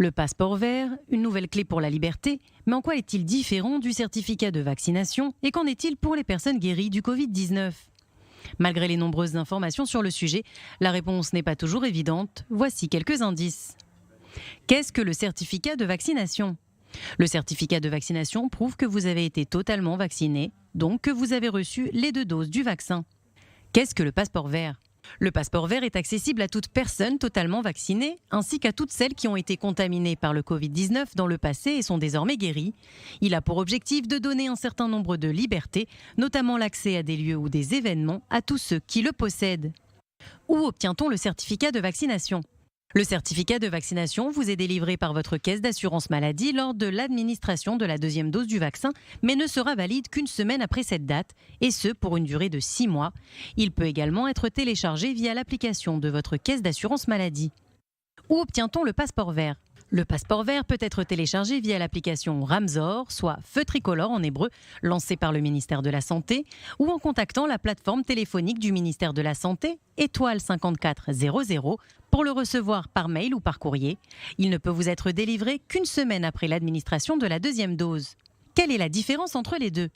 Le passeport vert, une nouvelle clé pour la liberté, mais en quoi est-il différent du certificat de vaccination et qu'en est-il pour les personnes guéries du Covid-19 ? Malgré les nombreuses informations sur le sujet, la réponse n'est pas toujours évidente. Voici quelques indices. Qu'est-ce que le certificat de vaccination ? Le certificat de vaccination prouve que vous avez été totalement vacciné, donc que vous avez reçu les 2 doses du vaccin. Qu'est-ce que le passeport vert ? Le passeport vert est accessible à toute personne totalement vaccinée, ainsi qu'à toutes celles qui ont été contaminées par le Covid-19 dans le passé et sont désormais guéries. Il a pour objectif de donner un certain nombre de libertés, notamment l'accès à des lieux ou des événements à tous ceux qui le possèdent. Où obtient-on le certificat de vaccination ? Le certificat de vaccination vous est délivré par votre caisse d'assurance maladie lors de l'administration de la 2e dose du vaccin, mais ne sera valide qu'une semaine après cette date, et ce pour une durée de 6 mois. Il peut également être téléchargé via l'application de votre caisse d'assurance maladie. Où obtient-on le passeport vert ? Le passeport vert peut être téléchargé via l'application Ramsor, soit feu tricolore en hébreu, lancée par le ministère de la Santé, ou en contactant la plateforme téléphonique du ministère de la Santé, étoile 5400, pour le recevoir par mail ou par courrier. Il ne peut vous être délivré qu'une semaine après l'administration de la 2e dose. Quelle est la différence entre les deux ?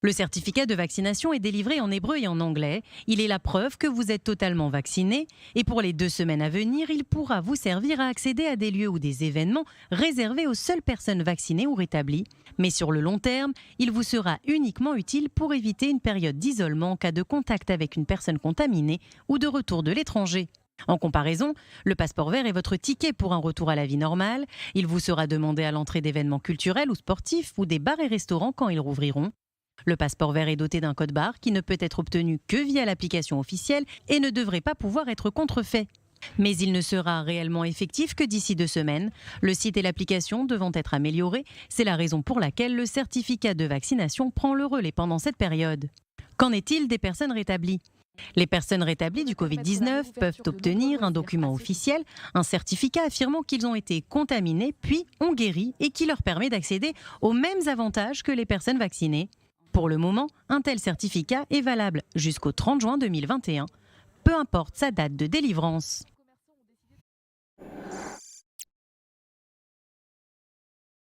Le certificat de vaccination est délivré en hébreu et en anglais. Il est la preuve que vous êtes totalement vacciné et pour les 2 semaines à venir, il pourra vous servir à accéder à des lieux ou des événements réservés aux seules personnes vaccinées ou rétablies. Mais sur le long terme, il vous sera uniquement utile pour éviter une période d'isolement en cas de contact avec une personne contaminée ou de retour de l'étranger. En comparaison, le passeport vert est votre ticket pour un retour à la vie normale. Il vous sera demandé à l'entrée d'événements culturels ou sportifs ou des bars et restaurants quand ils rouvriront. Le passeport vert est doté d'un code barre qui ne peut être obtenu que via l'application officielle et ne devrait pas pouvoir être contrefait. Mais il ne sera réellement effectif que d'ici 2 semaines. Le site et l'application devant être améliorés, c'est la raison pour laquelle le certificat de vaccination prend le relais pendant cette période. Qu'en est-il des personnes rétablies ? Les personnes rétablies du Covid-19 peuvent obtenir un document officiel, un certificat affirmant qu'ils ont été contaminés puis ont guéri et qui leur permet d'accéder aux mêmes avantages que les personnes vaccinées. Pour le moment, un tel certificat est valable jusqu'au 30 juin 2021, peu importe sa date de délivrance.